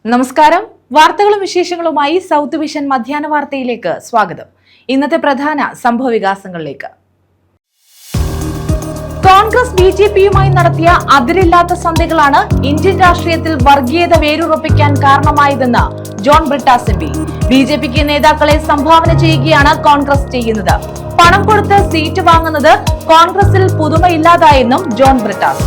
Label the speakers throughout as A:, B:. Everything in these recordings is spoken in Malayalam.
A: നമസ്കാരം. വാർത്തകളും വിശേഷങ്ങളുമായി സൗത്ത് വിഷൻ മധ്യാഹ്ന വാർത്തയിലേക്ക് സ്വാഗതം. ഇന്നത്തെ പ്രധാന സംഭവ വികാസങ്ങളിലേക്ക്. കോൺഗ്രസ് ബിജെപിയുമായി നടത്തിയ അതിരില്ലാത്ത സന്ധികളാണ് ഇന്ത്യൻ രാഷ്ട്രീയത്തിൽ വർഗീയത വേരുറപ്പിക്കാൻ കാരണമായതെന്ന് ജോൺ ബ്രിട്ടാസ് എം പി. ബിജെപിക്ക് നേതാക്കളെ സംഭാവന ചെയ്യുകയാണ് കോൺഗ്രസ് ചെയ്യുന്നത്. പണം കൊടുത്ത് സീറ്റ് വാങ്ങുന്നത് കോൺഗ്രസിൽ പുതുമയില്ലാതായെന്നും ജോൺ ബ്രിട്ടാസ്.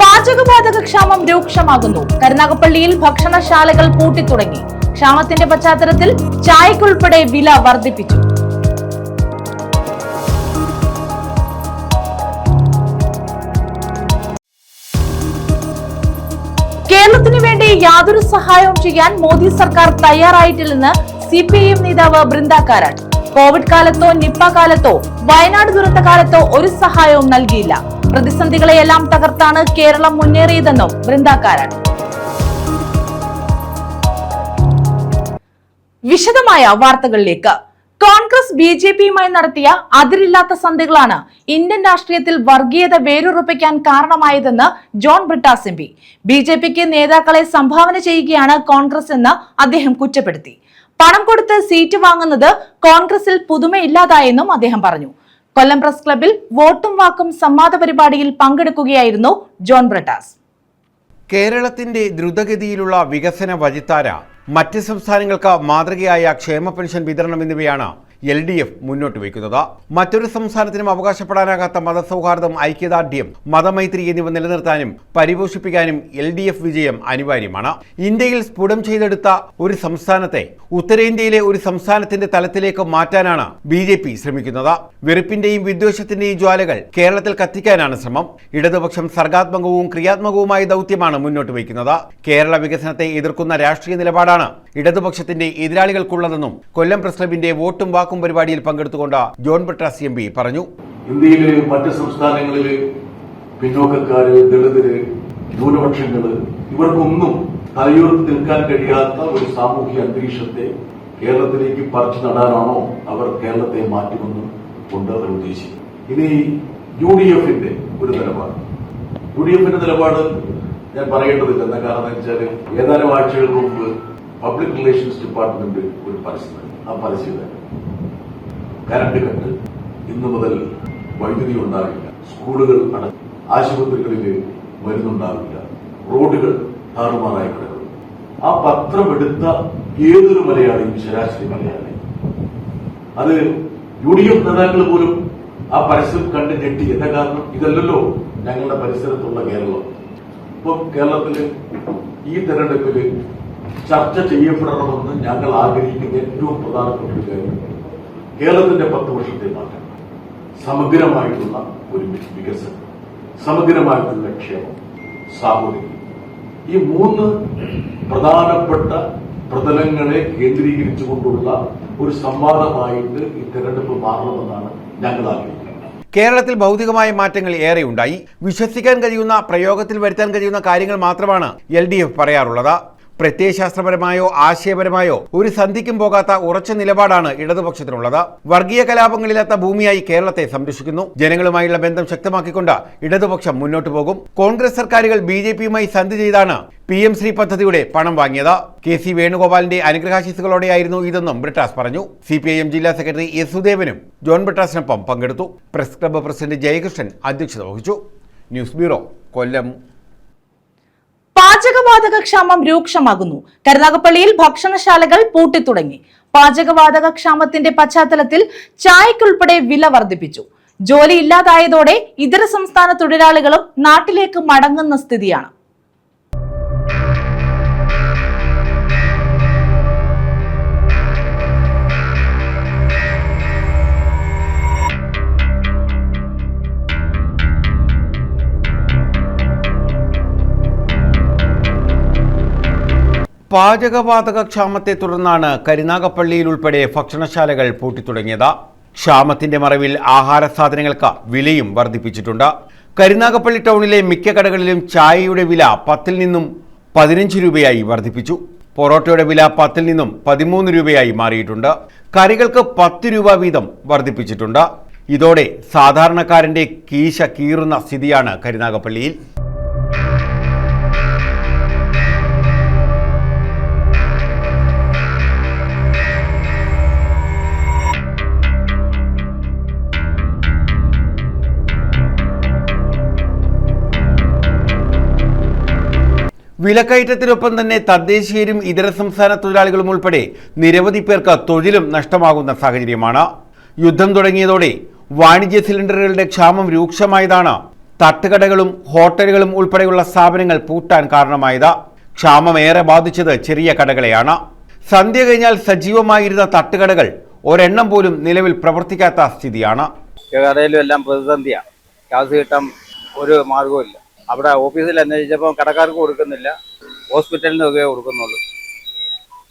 A: പാചകവാതക ക്ഷാമം രൂക്ഷമാകുന്നു. കരുനാഗപ്പള്ളിയിൽ ഭക്ഷണശാലകൾ പൂട്ടിത്തുടങ്ങി. ക്ഷാമത്തിന്റെ പശ്ചാത്തലത്തിൽ ചായക്കുൾപ്പെടെ വില വർദ്ധിപ്പിച്ചു. കേരളത്തിനു വേണ്ടി യാതൊരു സഹായവും ചെയ്യാൻ മോദി സർക്കാർ തയ്യാറായിട്ടില്ലെന്ന് CPIM നേതാവ് ബൃന്ദ കാരാട്ട്. കോവിഡ് കാലത്തോ നിപ്പ കാലത്തോ വയനാട് ദുരന്ത കാലത്തോ ഒരു സഹായവും നൽകിയില്ല. പ്രതിസന്ധികളെയെല്ലാം തകർത്താണ് കേരളം മുന്നേറിയതെന്നും ബൃന്ദ കാരാട്ട്. വിശദമായ വാർത്തകളിലേക്ക്. കോൺഗ്രസ് ബിജെപിയുമായി നടത്തിയ അതിരില്ലാത്ത സന്ധികളാണ് ഇന്ത്യൻ രാഷ്ട്രീയത്തിൽ വർഗീയത വേരുറപ്പിക്കാൻ കാരണമായതെന്ന് ജോൺ ബ്രിട്ടാസ് എം പി. ബിജെപിക്ക് നേതാക്കളെ സംഭാവന ചെയ്യുകയാണ് കോൺഗ്രസ് എന്ന് അദ്ദേഹം കുറ്റപ്പെടുത്തി. പണം കൊടുത്ത് സീറ്റ് വാങ്ങുന്നത് കോൺഗ്രസിൽ പുതുമയില്ലാതായെന്നും അദ്ദേഹം പറഞ്ഞു. കൊല്ലം പ്രസ് ക്ലബിൽ വോട്ടും വാക്കും സംവാദ പരിപാടിയിൽ പങ്കെടുക്കുകയായിരുന്നു ജോൺ ബ്രിട്ടാസ്.
B: കേരളത്തിന്റെ ദ്രുതഗതിയിലുള്ള വികസന വഴിത്താര, മറ്റ് സംസ്ഥാനങ്ങൾക്ക് മാതൃകയായ ക്ഷേമ പെൻഷൻ വിതരണം എന്നിവയാണ് LDF മുന്നോട്ട് വയ്ക്കുന്നത്. മറ്റൊരു സംസ്ഥാനത്തിനും അവകാശപ്പെടാനാകാത്ത മതസൗഹാർദ്ദം, ഐക്യദാർഢ്യം, മതമൈത്രി എന്നിവ നിലനിർത്താനും പരിപോഷിപ്പിക്കാനും LDF വിജയം അനിവാര്യമാണ്. ഇന്ത്യയിൽ സ്ഫുടം ചെയ്തെടുത്ത ഒരു സംസ്ഥാനത്തെ ഉത്തരേന്ത്യയിലെ ഒരു സംസ്ഥാനത്തിന്റെ തലത്തിലേക്ക് മാറ്റാനാണ് BJP ശ്രമിക്കുന്നത്. വെറുപ്പിന്റെയും വിദ്വേഷത്തിന്റെയും ജ്വാലകൾ കേരളത്തിൽ കത്തിക്കാനാണ് ശ്രമം. ഇടതുപക്ഷം സർഗാത്മകവും ക്രിയാത്മകവുമായ ദൗത്യമാണ് മുന്നോട്ട് വയ്ക്കുന്നത്. കേരള വികസനത്തെ എതിർക്കുന്ന രാഷ്ട്രീയ നിലപാടാണ് ഇടതുപക്ഷത്തിന്റെ എതിരാളികൾക്കുള്ളതെന്നും കൊല്ലം പ്രസ് ക്ലബിന്റെ വോട്ടും വാക്കും പരിപാടിയിൽ പങ്കെടുത്തുകൊണ്ട് ജോൺ ബ്രിട്ടാസ് എം പി പറഞ്ഞു.
C: ഇന്ത്യയിലെ മറ്റ് സംസ്ഥാനങ്ങളിലെ പിന്നോക്കക്കാര്, ദളിതര്, ന്യൂനപക്ഷങ്ങള് ഇവർക്കൊന്നും തലയുയർത്തി നിൽക്കാൻ കഴിയാത്ത ഒരു സാമൂഹ്യ അന്തരീക്ഷത്തെ കേരളത്തിലേക്ക് പറിച്ചു നടാനാണോ അവർ കേരളത്തെ മാറ്റുമെന്നും കൊണ്ട് അവർ ഉദ്ദേശിക്കും. ഇനി UDFന്റെ ഒരു നിലപാട്, UDFന്റെ നിലപാട് ഞാൻ പറയേണ്ടതില്ല. എന്താ കാരണം എന്ന് വെച്ചാൽ ഏതാനും ആഴ്ചകൾക്ക് മുമ്പ് പബ്ലിക് റിലേഷൻസ് ഡിപ്പാർട്ട്മെന്റ് ഒരു പരസ്യം, ആ പരസ്യം കറണ്ട് കട്ട്, ഇന്നു മുതൽ വൈദ്യുതി ഉണ്ടാവില്ല, സ്കൂളുകൾ അടക്കം, ആശുപത്രികളിൽ മരുന്നുണ്ടാവില്ല, റോഡുകൾ താറുമാറായി കിടക്കും. ആ പത്രം എടുത്ത ഏതൊരു മലയാളിയും, ശരാശരി മലയാളി, അത് UDF നേതാക്കൾ പോലും ആ പരസ്യം കണ്ട് ഞെട്ടി. എന്താ കാരണം? ഇതല്ലല്ലോ ഞങ്ങളുടെ പരിസരത്തുള്ള കേരളം. ഇപ്പം കേരളത്തില് ഈ തെരഞ്ഞെടുപ്പില് ചർച്ച ചെയ്യപ്പെടണമെന്ന് ഞങ്ങൾ ആഗ്രഹിക്കുന്ന ഏറ്റവും പ്രധാനപ്പെട്ട ഒരു കാര്യം കേരളത്തിന്റെ 10 വർഷത്തെ മാറ്റം, സമഗ്രമായിട്ടുള്ള ഒരു വികസനം, സമഗ്രമായിട്ടുള്ള ക്ഷേമം, സാമൂഹികം. ഈ 3 പ്രധാനപ്പെട്ട പ്രതലങ്ങളെ കേന്ദ്രീകരിച്ചുകൊണ്ടുള്ള ഒരു സംവാദമായിട്ട് ഈ തെരഞ്ഞെടുപ്പ് മാറണമെന്നാണ് ഞങ്ങൾ ആഗ്രഹിക്കുന്നത്.
B: കേരളത്തിൽ ഭൗതികമായ മാറ്റങ്ങൾ ഏറെയുണ്ടായി. വിശ്വസിക്കാൻ കഴിയുന്ന, പ്രയോഗത്തിൽ വരുത്താൻ കഴിയുന്ന കാര്യങ്ങൾ മാത്രമാണ് LDF പറയാറുള്ളത്. പ്രത്യയശാസ്ത്രപരമായോ ആശയപരമായോ ഒരു സന്ധിക്കും പോകാത്ത ഉറച്ച നിലപാടാണ് ഇടതുപക്ഷത്തിനുള്ളത്. വർഗീയ കലാപങ്ങളില്ലാത്ത ഭൂമിയായി കേരളത്തെ സംരക്ഷിക്കുന്നു. ജനങ്ങളുമായുള്ള ബന്ധം ശക്തമാക്കിക്കൊണ്ട് ഇടതുപക്ഷം മുന്നോട്ടു പോകും. കോൺഗ്രസ് സർക്കാരുകൾ BJPയുമായി സന്ധി ചെയ്താണ് PM ശ്രീ പദ്ധതിയുടെ പണം വാങ്ങിയത്. KC വേണുഗോപാലിന്റെ അനുഗ്രഹാശിസുകളോടെയായിരുന്നു ഇതെന്നും ബ്രിട്ടാസ് പറഞ്ഞു. CPIM ജില്ലാ സെക്രട്ടറി S സുദേവനും ജോൺ ബ്രിട്ടാസിനൊപ്പം പങ്കെടുത്തു. പ്രസ് ക്ലബ്ബ് പ്രസിഡന്റ് ജയകൃഷ്ണൻ അധ്യക്ഷത വഹിച്ചു. ന്യൂസ് ബ്യൂറോ, കൊല്ലം.
A: പാചകവാതക ക്ഷാമം രൂക്ഷമാകുന്നു. കരുനാഗപ്പള്ളിയിൽ ഭക്ഷണശാലകൾ പൂട്ടിത്തുടങ്ങി. പാചകവാതക ക്ഷാമത്തിന്റെ പശ്ചാത്തലത്തിൽ ചായക്കുൾപ്പെടെ വില വർദ്ധിപ്പിച്ചു. ജോലി ഇല്ലാതായതോടെ ഇതര സംസ്ഥാന തൊഴിലാളികളും നാട്ടിലേക്ക് മടങ്ങുന്ന സ്ഥിതിയാണ്.
B: പാചകവാതക ക്ഷാമത്തെ തുടർന്നാണ് കരുനാഗപ്പള്ളിയിൽ ഉൾപ്പെടെ ഭക്ഷണശാലകൾ പൂട്ടിത്തുടങ്ങിയത്. ക്ഷാമത്തിന്റെ മറവിൽ ആഹാര സാധനങ്ങൾക്ക് വിലയും വർദ്ധിപ്പിച്ചിട്ടുണ്ട്. കരുനാഗപ്പള്ളി ടൗണിലെ മിക്ക കടകളിലും ചായയുടെ വില 10 നിന്നും 15 രൂപയായി വർദ്ധിപ്പിച്ചു. പൊറോട്ടയുടെ വില 10 നിന്നും 13 രൂപയായി മാറിയിട്ടുണ്ട്. കറികൾക്ക് 10 രൂപ വീതം വർദ്ധിപ്പിച്ചിട്ടുണ്ട്. ഇതോടെ സാധാരണക്കാരന്റെ കീശ കീറുന്ന സ്ഥിതിയാണ് കരുനാഗപ്പള്ളിയിൽ. വിലക്കയറ്റത്തിനൊപ്പം തന്നെ തദ്ദേശീയരും ഇതര സംസ്ഥാന തൊഴിലാളികളും ഉൾപ്പെടെ നിരവധി പേർക്ക് തൊഴിലും നഷ്ടമാകുന്ന സാഹചര്യമാണ്. യുദ്ധം തുടങ്ങിയതോടെ വാണിജ്യ സിലിണ്ടറുകളുടെ ക്ഷാമം രൂക്ഷമായതാണ് തട്ടുകടകളും ഹോട്ടലുകളും ഉൾപ്പെടെയുള്ള സ്ഥാപനങ്ങൾ പൂട്ടാൻ കാരണമായത്. ക്ഷാമം ഏറെ ബാധിച്ചത് ചെറിയ കടകളെയാണ്. സന്ധ്യ കഴിഞ്ഞാൽ സജീവമായിരുന്ന തട്ടുകടകൾ ഒരെണ്ണം പോലും നിലവിൽ പ്രവർത്തിക്കാത്ത സ്ഥിതിയാണ്.
D: കടയിലും എല്ലാം പ്രതിസന്ധിയാണ്. ഗ്യാസ് കിട്ടാൻ ഒരു മാർഗവുമില്ല. അവിടെ ഓഫീസിൽ അന്വേഷിച്ചപ്പോൾ കടക്കാർക്ക് കൊടുക്കുന്നില്ല, ഹോസ്പിറ്റലിനൊക്കെ കൊടുക്കുന്നുള്ളൂ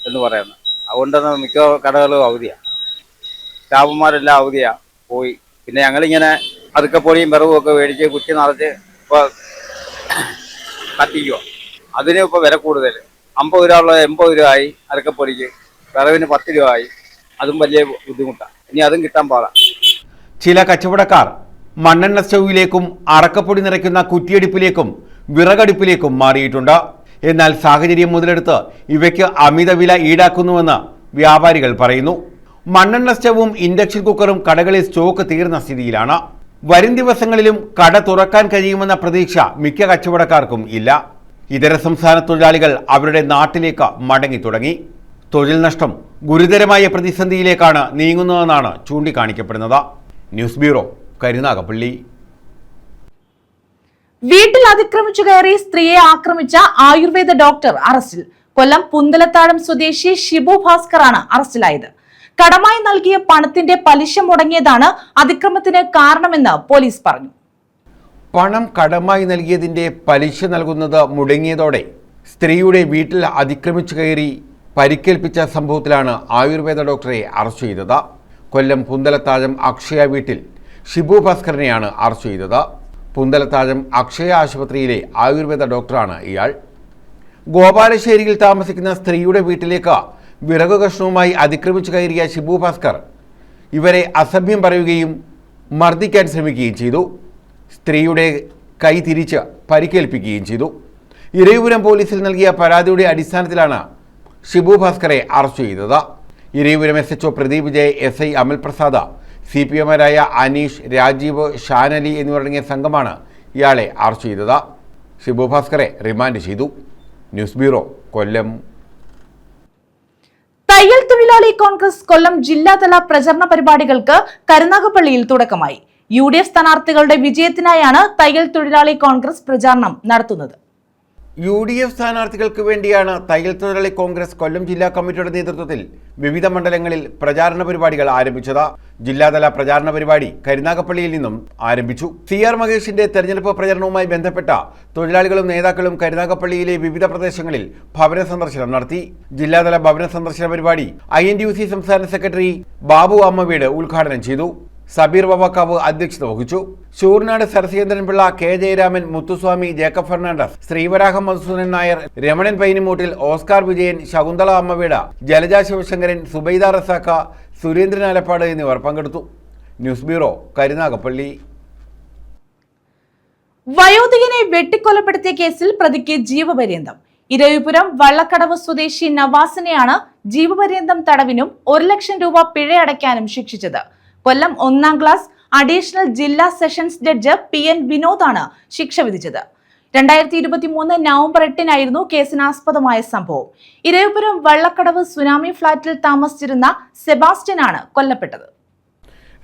D: എന്ന് പറയുന്നത്. അതുകൊണ്ടാണ് മിക്ക കടകളും അവധിയാണ്. സ്റ്റാഫുമാരെല്ലാം അവധിയാണ് പോയി. പിന്നെ ഞങ്ങളിങ്ങനെ അറുക്കപ്പൊടിയും വിറവും ഒക്കെ മേടിച്ച് കുറ്റി നിറച്ച് ഇപ്പോൾ കത്തിക്കുക. അതിന് ഇപ്പോൾ വില കൂടുതൽ. 50 രൂപ ഉള്ളത് 80 രൂപ ആയി. അറുക്കപ്പൊടിക്ക് വിറവിന് 10 രൂപ ആയി. അതും വലിയ ബുദ്ധിമുട്ടാണ്. ഇനി അതും കിട്ടാൻ പാടാം.
B: ചില കച്ചവടക്കാർ മണ്ണെണ്ണ സ്റ്റൗവിലേക്കും അറക്കപ്പൊടി നിറയ്ക്കുന്ന കുറ്റിയടുപ്പിലേക്കും വിറകടുപ്പിലേക്കും മാറിയിട്ടുണ്ട്. എന്നാൽ സാഹചര്യം മുതലെടുത്ത് ഇവയ്ക്ക് അമിത വില ഈടാക്കുന്നുവെന്ന് വ്യാപാരികൾ പറയുന്നു. മണ്ണെണ്ണ സ്റ്റൗവും ഇൻഡക്ഷൻ കുക്കറും കടകളിൽ സ്റ്റോക്ക് തീർന്ന സ്ഥിതിയിലാണ്. വരും ദിവസങ്ങളിലും കട തുറക്കാൻ കഴിയുമെന്ന പ്രതീക്ഷ മിക്ക കച്ചവടക്കാർക്കും ഇല്ല. ഇതര സംസ്ഥാന തൊഴിലാളികൾ അവരുടെ നാട്ടിലേക്ക് മടങ്ങി തുടങ്ങി. തൊഴിൽ നഷ്ടം ഗുരുതരമായ പ്രതിസന്ധിയിലേക്കാണ് നീങ്ങുന്നതെന്നാണ് ചൂണ്ടിക്കാണിക്കപ്പെടുന്നത്. News bureau, Karunagappally.
A: വീട്ടിൽ അതിക്രമിച്ചു കയറി സ്ത്രീയെ ആക്രമിച്ച ആയുർവേദ ഡോക്ടർ അറസ്റ്റിൽ. കൊല്ലം പുന്തലത്താഴം സ്വദേശി ഷിബു ഭാസ്കറാണ് അറസ്റ്റിലായത്. കടമായി നൽകിയ പണത്തിന്റെ പലിശ മുടങ്ങിയതാണ് അതിക്രമത്തിന് കാരണമെന്ന് പോലീസ് പറഞ്ഞു.
B: പണം കടമായി നൽകിയതിന്റെ പലിശ നൽകുന്നത് മുടങ്ങിയതോടെ സ്ത്രീയുടെ വീട്ടിൽ അതിക്രമിച്ചു കയറി പരിക്കേൽപ്പിച്ച സംഭവത്തിലാണ് ആയുർവേദ ഡോക്ടറെ അറസ്റ്റ് ചെയ്തത്. കൊല്ലം പുന്തലത്താഴം അക്ഷയ വീട്ടിൽ ഷിബു ഭാസ്കറിനെയാണ് അറസ്റ്റ് ചെയ്തത്. പുന്തലത്താഴം അക്ഷയ ആശുപത്രിയിലെ ആയുർവേദ ഡോക്ടറാണ് ഇയാൾ. ഗോപാലശ്ശേരിയിൽ താമസിക്കുന്ന സ്ത്രീയുടെ വീട്ടിലേക്ക് വിറകു കഷ്ണവുമായി അതിക്രമിച്ചു കയറിയ ഷിബു ഭാസ്കർ ഇവരെ അസഭ്യം പറയുകയും മർദ്ദിക്കാൻ ശ്രമിക്കുകയും ചെയ്തു. സ്ത്രീയുടെ കൈ തിരിച്ച് പരിക്കേൽപ്പിക്കുകയും ചെയ്തു. ഇരവിപുരം പോലീസിൽ നൽകിയ പരാതിയുടെ അടിസ്ഥാനത്തിലാണ് ഷിബു ഭാസ്കറെ അറസ്റ്റ് ചെയ്തത്. ഇരവിപുരം SHO പ്രദീപ് വിജയ്, SI അമൽ പ്രസാദ്, CPMമാരായ അനീഷ്, രാജീവ്, ഷാനലി എന്നിവരടങ്ങിയ സംഘമാണ് ഇയാളെ അറസ്റ്റ് ചെയ്തത്. ഷിബു ഭാസ്കറെ റിമാൻഡ് ചെയ്തു. ന്യൂസ് ബ്യൂറോ, കൊല്ലം.
A: തയ്യൽ തൊഴിലാളി കോൺഗ്രസ് കൊല്ലം ജില്ലാതല പ്രചരണ പരിപാടികൾക്ക് കരുനാഗപ്പള്ളിയിൽ തുടക്കമായി. UDF സ്ഥാനാർത്ഥികളുടെ വിജയത്തിനായാണ് തയ്യൽ തൊഴിലാളി കോൺഗ്രസ് പ്രചാരണം നടത്തുന്നത്.
B: UDF സ്ഥാനാർത്ഥികൾക്ക് വേണ്ടിയാണ് തയ്യൽ തൊഴിലാളി കോൺഗ്രസ് കൊല്ലം ജില്ലാ കമ്മിറ്റിയുടെ നേതൃത്വത്തിൽ വിവിധ മണ്ഡലങ്ങളിൽ പ്രചാരണ പരിപാടികൾ ആരംഭിച്ചത്. ജില്ലാതല പ്രചാരണ പരിപാടി കരുനാഗപ്പള്ളിയിൽ നിന്നും ആരംഭിച്ചു. CR മഹേഷിന്റെ തെരഞ്ഞെടുപ്പ് പ്രചരണവുമായി ബന്ധപ്പെട്ട തൊഴിലാളികളും നേതാക്കളും കരുനാഗപ്പള്ളിയിലെ വിവിധ പ്രദേശങ്ങളിൽ ഭവന സന്ദർശനം നടത്തി. ജില്ലാതല ഭവന സന്ദർശന പരിപാടി INTUC സംസ്ഥാന സെക്രട്ടറി ബാബു അമ്മവീട് ഉദ്ഘാടനം ചെയ്തു. സബീർ വവാക്കാവ് അധ്യക്ഷത വഹിച്ചു. ശൂർനാട് സരസേന്ദ്രൻപിള്ള, K ജയരാമൻ, മുത്തുസ്വാമി, ജേക്കബ് ഫെർണാണ്ടസ്, ശ്രീവരാഹം മധുസൂദനൻ നായർ, രമണൻ പൈനിമൂട്ടിൽ, ഓസ്കാർ വിജയൻ, ശകുന്തള അമ്മവീട്, ജലജ ശിവശങ്കരൻ, സുബൈദ റസാക്ക, സുരേന്ദ്രൻ ആലപ്പാട് എന്നിവർ പങ്കെടുത്തു. News bureau, Karunagappally.
A: വയോധികനെ വെട്ടിക്കൊലപ്പെടുത്തിയ കേസിൽ പ്രതിക്ക് ജീവപര്യന്തം. ഇരവിപുരം വള്ളക്കടവ് സ്വദേശി നവാസിനെയാണ് ജീവപര്യന്തം തടവിനും 1 ലക്ഷം രൂപ പിഴയടയ്ക്കാനും ശിക്ഷിച്ചത്. കൊല്ലം 1ാം ക്ലാസ് അഡീഷണൽ ജില്ലാ സെഷൻസ് ജഡ്ജ് PN വിനോദാണ് ശിക്ഷ വിധിച്ചത്. 2023 നവംബർ 8-നായിരുന്നു കേസിനാസ്പദമായ സംഭവം. ഇരവിപുരം വള്ളക്കടവ് സുനാമി ഫ്ളാറ്റിൽ താമസിച്ചിരുന്ന സെബാസ്റ്റ്യനാണ് കൊല്ലപ്പെട്ടത്.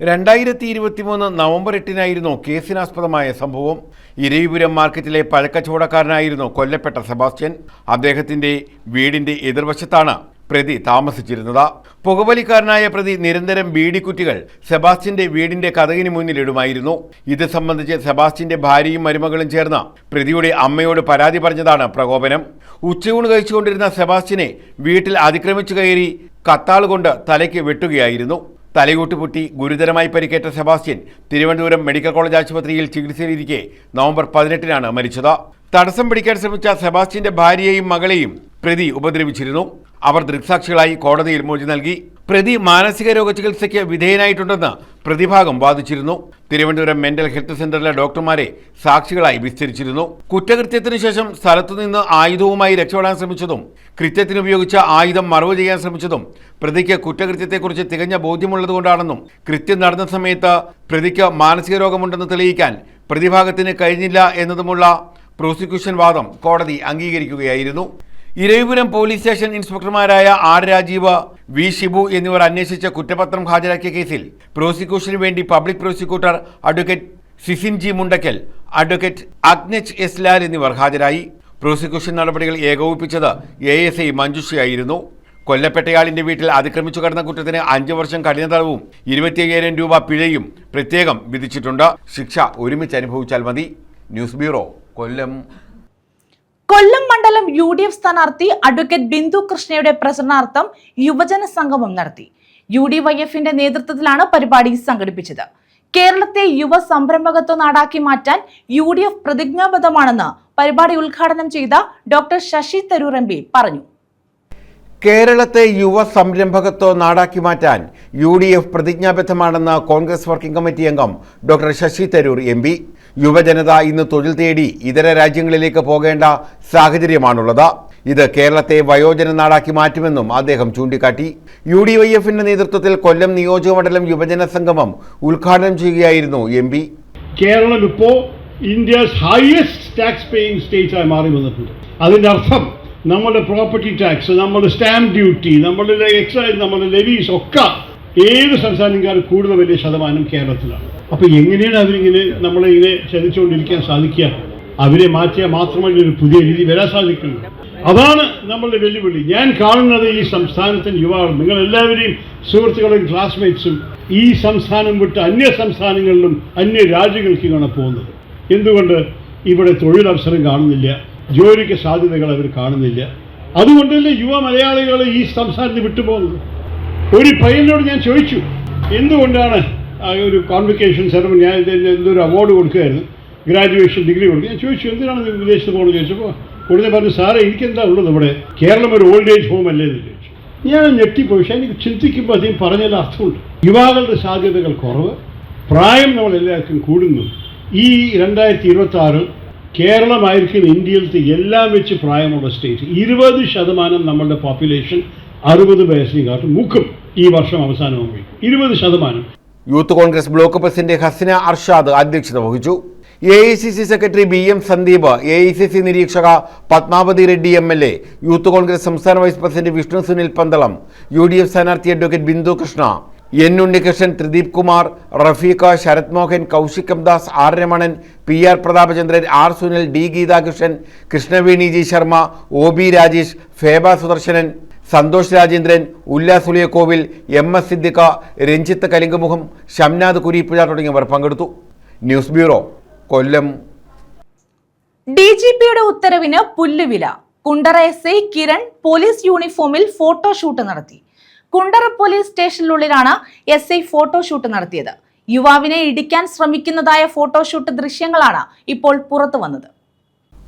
B: 2023 നവംബർ 8-നായിരുന്നു കേസിനാസ്പദമായ സംഭവം. ഇരവിപുരം മാർക്കറ്റിലെ പഴക്കച്ചവടക്കാരനായിരുന്നു കൊല്ലപ്പെട്ട സെബാസ്റ്റ്യൻ. അദ്ദേഹത്തിന്റെ വീടിന്റെ എതിർവശത്താണ് പ്രതി താമസിച്ചിരുന്നത്. പുകവലിക്കാരനായ പ്രതി നിരന്തരം ബീഡിക്കുറ്റികൾ സെബാസ്റ്റ്യന്റെ വീടിന്റെ കതകിന് മുന്നിലിടുമായിരുന്നു. ഇത് സംബന്ധിച്ച് സെബാസ്റ്റ്യന്റെ ഭാര്യയും മരുമകളും ചേർന്ന് പ്രതിയുടെ അമ്മയോട് പരാതി പറഞ്ഞതാണ് പ്രകോപനം. ഉച്ചയൂണ് കഴിച്ചുകൊണ്ടിരുന്ന സെബാസ്റ്റ്യനെ വീട്ടിൽ അതിക്രമിച്ചു കയറി കത്താളുകൊണ്ട് തലയ്ക്ക് വെട്ടുകയായിരുന്നു. തലയൂട്ട് പൊട്ടി ഗുരുതരമായി പരിക്കേറ്റ സെബാസ്റ്റ്യൻ തിരുവനന്തപുരം മെഡിക്കൽ കോളേജ് ആശുപത്രിയിൽ ചികിത്സയിലിരിക്കെ നവംബർ 18-നാണ് മരിച്ചത്. തടസ്സം പിടിക്കാൻ ശ്രമിച്ച സെബാസ്റ്റ്യന്റെ ഭാര്യയെയും മകളെയും പ്രതി ഉപദ്രവിച്ചിരുന്നു. അവർ ദൃക്സാക്ഷികളായി കോടതിയിൽ മൊഴി നൽകി. പ്രതി മാനസിക രോഗ ചികിത്സയ്ക്ക് വിധേയനായിട്ടുണ്ടെന്ന് പ്രതിഭാഗം വാദിച്ചിരുന്നു. തിരുവനന്തപുരം മെന്റൽ ഹെൽത്ത് സെന്ററിലെ ഡോക്ടർമാരെ സാക്ഷികളായി വിസ്തരിച്ചിരുന്നു. കുറ്റകൃത്യത്തിന് ശേഷം സ്ഥലത്തുനിന്ന് ആയുധവുമായി രക്ഷപ്പെടാൻ ശ്രമിച്ചതും കൃത്യത്തിന് ഉപയോഗിച്ച ആയുധം മറവ് ചെയ്യാൻ ശ്രമിച്ചതും പ്രതിക്ക് കുറ്റകൃത്യത്തെക്കുറിച്ച് തികഞ്ഞ ബോധ്യമുള്ളതുകൊണ്ടാണെന്നും കൃത്യം നടന്ന സമയത്ത് പ്രതിക്ക് മാനസിക രോഗമുണ്ടെന്ന് തെളിയിക്കാൻ പ്രതിഭാഗത്തിന് കഴിഞ്ഞില്ല എന്നതുമുള്ള പ്രോസിക്യൂഷൻ വാദം കോടതി അംഗീകരിക്കുകയായിരുന്നു. ഇരവിപുരം പോലീസ് സ്റ്റേഷൻ ഇൻസ്പെക്ടർമാരായ ആർ രാജീവ്, വി ഷിബു എന്നിവർ അന്വേഷിച്ച കുറ്റപത്രം ഹാജരാക്കിയ കേസിൽ പ്രോസിക്യൂഷന് വേണ്ടി public prosecutor advocate Sisin G Mundakkal, advocate Agnesh S Lal എന്നിവർ ഹാജരായി. പ്രോസിക്യൂഷൻ നടപടികൾ ഏകോപിപ്പിച്ചത് ASI മഞ്ജുഷയായിരുന്നു. കൊല്ലപ്പെട്ടയാളിന്റെ വീട്ടിൽ അതിക്രമിച്ചു കടന്ന കുറ്റത്തിന് 5 വർഷം കഠിന തടവും 25,000 രൂപ പിഴയും പ്രത്യേകം വിധിച്ചിട്ടുണ്ട്. ശിക്ഷ ഒരുമിച്ച് അനുഭവിച്ചാൽ മതി. ന്യൂസ് ബ്യൂറോ, കൊല്ലം.
A: കൊല്ലം മണ്ഡലം UDF സ്ഥാനാർത്ഥി അഡ്വക്കേറ്റ് ബിന്ദു കൃഷ്ണയുടെ പ്രചരണാർത്ഥം യുവജന സംഗമം നടത്തി. UDYF-ന്റെ നേതൃത്വത്തിലാണ് പരിപാടി സംഘടിപ്പിച്ചത്. കേരളത്തെ യുവ സംരംഭകത്വ നാടാക്കി മാറ്റാൻ UDF പ്രതിജ്ഞാബദ്ധമാണെന്ന് പരിപാടി ഉദ്ഘാടനം ചെയ്ത ഡോക്ടർ ശശി തരൂർ MP പറഞ്ഞു.
B: കേരളത്തെ യുവ സംരംഭകത്വ നാടാക്കി മാറ്റാൻ UDF പ്രതിജ്ഞാബദ്ധമാണെന്ന് കോൺഗ്രസ് വർക്കിംഗ് കമ്മിറ്റി അംഗം ഡോക്ടർ ശശി തരൂർ MP. യുവജനത ഇന്ന് തൊഴിൽ തേടി ഇതര രാജ്യങ്ങളിലേക്ക് പോകേണ്ട സാഹചര്യമാണുള്ളത്. ഇത് കേരളത്തെ വയോജന നാടാക്കി മാറ്റുമെന്നും അദ്ദേഹം ചൂണ്ടിക്കാട്ടി. UDYF-ന്റെ നേതൃത്വത്തിൽ കൊല്ലം നിയോജകമണ്ഡലം യുവജന സംഗമം ഉദ്ഘാടനം ചെയ്യുകയായിരുന്നു MP.
E: കേരളം ഇപ്പോൾ India's highest tax paying state ആയി മാറി വന്നിട്ടുണ്ട്. അതിൻ്റെ അർത്ഥം നമ്മുടെ പ്രോപ്പർട്ടി ടാക്സ്, നമ്മുടെ സ്റ്റാമ്പ് ഡ്യൂട്ടി, നമ്മുടെ എക്സൈസ്, നമ്മുടെ ലെവീസ് ഒക്കെ ഏത് സംസ്ഥാനക്കാരും കൂടുതൽ വലിയ ശതമാനം കേരളത്തിലാണ്. അപ്പോൾ എങ്ങനെയാണ് അവരിങ്ങനെ നമ്മളിങ്ങനെ ചതിച്ചുകൊണ്ടിരിക്കാൻ സാധിക്കുക? അവരെ മാറ്റിയാൽ മാത്രമല്ല ഒരു പുതിയ രീതി വരാൻ സാധിക്കുള്ളൂ. അതാണ് നമ്മളുടെ വെല്ലുവിളി. ഞാൻ കാണുന്നത് ഈ സംസ്ഥാനത്തിന് യുവാക്കൾ, നിങ്ങളെല്ലാവരെയും സുഹൃത്തുക്കളും ക്ലാസ്മേറ്റ്സും ഈ സംസ്ഥാനം വിട്ട് അന്യ സംസ്ഥാനങ്ങളിലും അന്യ രാജ്യങ്ങളിലേക്കാണ് പോകുന്നത്. എന്തുകൊണ്ട്? ഇവിടെ തൊഴിലവസരം കാണുന്നില്ല, ജോലിക്ക് സാധ്യതകൾ അവർ കാണുന്നില്ല. അതുകൊണ്ടല്ലേ യുവ മലയാളികൾ ഈ സംസ്ഥാനത്ത് വിട്ടുപോകുന്നത്. ഒരു പയ്യനോട് ഞാൻ ചോദിച്ചു, എന്തുകൊണ്ടാണ് ഒരു കോൺവെക്കേഷൻ സെറമണി, ഞാൻ എന്തൊരു അവാർഡ് കൊടുക്കുകയായിരുന്നു, ഗ്രാജുവേഷൻ ഡിഗ്രി കൊടുക്കുക. ഞാൻ ചോദിച്ചു, എന്തിനാണ് നിങ്ങൾ വിദേശത്ത് പോകുന്നത് ചോദിച്ചപ്പോൾ ഉടനെ പറഞ്ഞു, സാറേ എനിക്കെന്താ ഉള്ളത് ഇവിടെ, കേരളം ഒരു ഓൾഡ് ഏജ് ഹോം അല്ലേ എന്ന് ചോദിച്ചു. ഞാൻ ഞെട്ടിപ്പോയി. പക്ഷേ എനിക്ക് ചിന്തിക്കുമ്പോൾ അദ്ദേഹം പറഞ്ഞതിൽ അർത്ഥമുണ്ട്. യുവാക്കളുടെ സാധ്യതകൾ കുറവ്, പ്രായം നമ്മളെല്ലാവർക്കും കൂടുന്നു. ഈ 2026 കേരളമായിരിക്കും ഇന്ത്യയിലത്തെ എല്ലാം വെച്ച് പ്രായമുള്ള സ്റ്റേറ്റ്. 20% നമ്മളുടെ പോപ്പുലേഷൻ 60 വയസ്സിനെക്കാട്ടും മൂക്കും ഈ വർഷം അവസാനമാകുമ്പോൾ 20%.
B: യൂത്ത് കോൺഗ്രസ് ബ്ലോക്ക് പ്രസിഡന്റ് ഹസന അർഷാദ് അധ്യക്ഷത വഹിച്ചു. AICC secretary BM Sandeep, AICC നിരീക്ഷക പത്മാവതി റെഡ്ഡി MLA, യൂത്ത് കോൺഗ്രസ് സംസ്ഥാന vice president Vishnu Sunil Pandalam, UDF സ്ഥാനാർത്ഥി advocate Bindu Krishna, N Unnikrishnan, Trideep Kumar, Rafeeqa, Sarath Mohan, Kaushik Das, R Ramanan, PR Prathapachandran, R Sunil, D Geethakrishnan, Krishnaveni G Sharma, OB Rajesh, Feba Sudarsanan, Santhosh Rajendran, Ullas Uliyakovil, MS Siddiqa, Ranjith Kalingamukham, Shamnad Kureepuzha തുടങ്ങിയവർ പങ്കെടുത്തു. News bureau, Kollam.
A: DGPയുടെ ഉത്തരവിന് പുല്ലുവില. കുണ്ടറ SI കിരൺ പോലീസ് യൂണിഫോമിൽ ഫോട്ടോഷൂട്ട് നടത്തി. കുണ്ടറ പോലീസ് സ്റ്റേഷനിലുള്ളിലാണ് SI ഫോട്ടോഷൂട്ട് നടത്തിയത്. യുവാവിനെ ഇടിക്കാൻ ശ്രമിക്കുന്നതായ ഫോട്ടോഷൂട്ട് ദൃശ്യങ്ങളാണ് ഇപ്പോൾ പുറത്തു വന്നത്.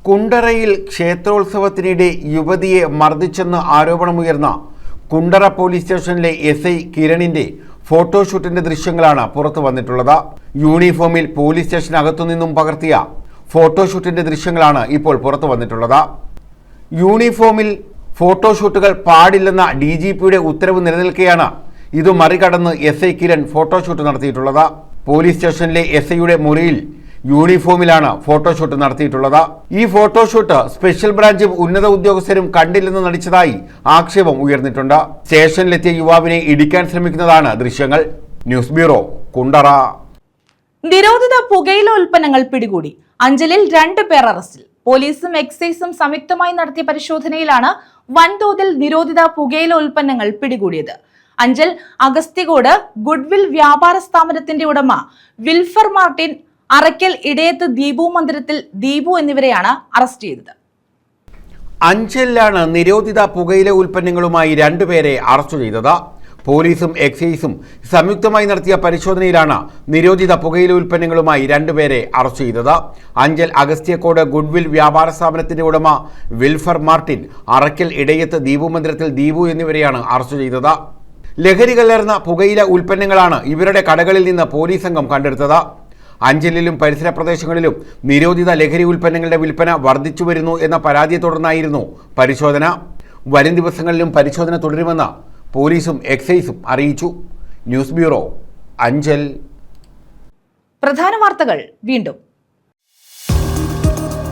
B: കുണ്ടറയിൽ ക്ഷേത്രോത്സവത്തിനിടെ യുവതിയെ മർദ്ദിച്ചെന്ന് ആരോപണമുയർന്ന കുണ്ടറ പോലീസ് സ്റ്റേഷനിലെ SI കിരണിന്റെ ഫോട്ടോഷൂട്ടിന്റെ ദൃശ്യങ്ങളാണ് പുറത്തു വന്നിട്ടുള്ളത്. യൂണിഫോമിൽ പോലീസ് സ്റ്റേഷനകത്തുനിന്നും പകർത്തിയ ഫോട്ടോഷൂട്ടിന്റെ ദൃശ്യങ്ങളാണ് ഇപ്പോൾ പുറത്തു വന്നിട്ടുള്ളത്. യൂണിഫോമിൽ ഫോട്ടോഷൂട്ടുകൾ പാടില്ലെന്ന DGPയുടെ ഉത്തരവ് നിലനിൽക്കെയാണ് ഇത് മറികടന്ന് SI കിരൺ ഫോട്ടോഷൂട്ട് നടത്തിയിട്ടുള്ളത്. പോലീസ് സ്റ്റേഷനിലെ SIയുടെ മുറിയിൽ യൂണിഫോമിലാണ് ഫോട്ടോഷൂട്ട് നടത്തിയിട്ടുള്ളത്. ഈ ഫോട്ടോഷൂട്ട് സ്പെഷ്യൽ ബ്രാഞ്ചും ഉന്നത ഉദ്യോഗസ്ഥരും കണ്ടില്ലെന്ന് നടിച്ചതായി ആക്ഷേപം ഉയർന്നിട്ടുണ്ട്. സ്റ്റേഷനിലെത്തിയ യുവാവിനെ ഇടിക്കാൻ ശ്രമിക്കുന്നതാണ് ദൃശ്യങ്ങൾ. News bureau, Kundara.
A: നിരോധിത പുകയില ഉൽപ്പന്നങ്ങൾ പിടികൂടി. അഞ്ചലിൽ 2 പേർ അറസ്റ്റിൽ. പോലീസും എക്സൈസും സംയുക്തമായി നടത്തിയ പരിശോധനയിലാണ് വൻതോതിൽ നിരോധിത പുകയില ഉൽപ്പന്നങ്ങൾ പിടികൂടിയത്. അഞ്ചൽ അഗസ്തികോട് ഗുഡ്വിൽ വ്യാപാര സ്ഥാപനത്തിന്റെ ഉടമ വിൽഫർ മാർട്ടിൻ, അറയ്ക്കൽ ഇടയത്ത് ദീപു മന്ദിരത്തിൽ ദീപു എന്നിവരെയാണ് അറസ്റ്റ് ചെയ്തത്.
B: അഞ്ചലിലാണ് നിരോധിത പുകയില ഉൽപ്പന്നങ്ങളുമായി 2 പേരെ അറസ്റ്റ് ചെയ്തത്. പോലീസും എക്സൈസും സംയുക്തമായി നടത്തിയ പരിശോധനയിലാണ് നിരോധിത പുകയില ഉൽപ്പന്നങ്ങളുമായി 2 പേരെ അറസ്റ്റ് ചെയ്തത്. അഞ്ചൽ അഗസ്ത്യക്കോട് ഗുഡ്വിൽ വ്യാപാര സ്ഥാപനത്തിന്റെ ഉടമ വിൽഫർ മാർട്ടിൻ, അറയ്ക്കൽ ഇടയത്ത് ദീപു മന്ദിരത്തിൽ ദീപു എന്നിവരെയാണ് അറസ്റ്റ് ചെയ്തത്. ലഹരി കലർന്ന പുകയില ഉൽപ്പന്നങ്ങളാണ് ഇവരുടെ കടകളിൽ നിന്ന് പോലീസ് സംഘം കണ്ടെടുത്തത്. അഞ്ചലിലും പരിസര പ്രദേശങ്ങളിലും നിരോധിത ലഹരി ഉൽപ്പന്നങ്ങളുടെ വിൽപ്പന വർദ്ധിച്ചു വരുന്നു എന്ന പരാതിയെ തുടർന്നായിരുന്നു പരിശോധന. വരും ദിവസങ്ങളിലും പരിശോധന തുടരുമെന്ന് പോലീസും എക്സൈസും അറിയിച്ചു. News bureau, Anchal.
A: പ്രധാന വാർത്തകൾ വീണ്ടും.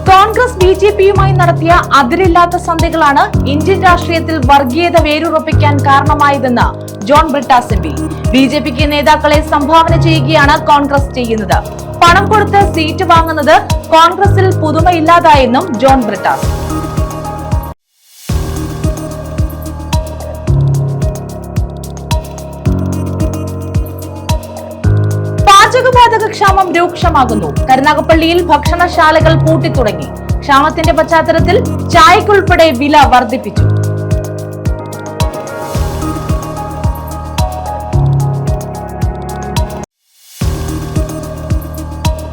A: കോൺഗ്രസ് ബിജെപിയുമായി നടത്തിയ അതിരില്ലാത്ത സന്ധികളാണ് ഇന്ത്യൻ രാഷ്ട്രീയത്തിൽ വർഗീയത വേരുറപ്പിക്കാൻ കാരണമായതെന്ന് ജോൺ ബ്രിട്ടാസ് എം പി. ബിജെപിക്ക് നേതാക്കളെ സംഭാവന ചെയ്യുകയാണ് കോൺഗ്രസ് ചെയ്യുന്നത്. പണം കൊടുത്ത് സീറ്റ് വാങ്ങുന്നത് കോൺഗ്രസിൽ പുതുമയില്ലാതായെന്നും ജോൺ ബ്രിട്ടാസ്. പാചകവാതക ക്ഷാമം രൂക്ഷമാകുന്നു. കരുനാഗപ്പള്ളിയിൽ ഭക്ഷണശാലകൾ പൂട്ടിത്തുടങ്ങി. ക്ഷാമത്തിന്റെ പശ്ചാത്തലത്തിൽ ചായക്കുൾപ്പെടെ വില വർദ്ധിപ്പിച്ചു.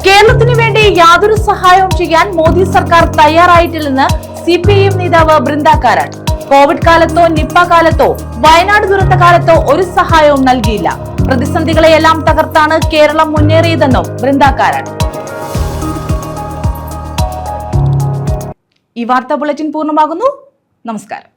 A: കേരളത്തിന് വേണ്ടി യാതൊരു സഹായവും ചെയ്യാൻ മോദി സർക്കാർ തയ്യാറായിട്ടില്ലെന്ന് CPIM നേതാവ് ബൃന്ദ കാരാട്ട്. കോവിഡ് കാലത്തോ നിപ്പ കാലത്തോ വയനാട് ദുരന്ത കാലത്തോ ഒരു സഹായവും നൽകിയില്ല. പ്രതിസന്ധികളെയെല്ലാം തകർത്താണ് കേരളം മുന്നേറിയതെന്നും ബൃന്ദ കാരാട്ട്. ഈ വാർത്താ ബുള്ളറ്റിൻ പൂർണ്ണമാകുന്നു. നമസ്കാരം.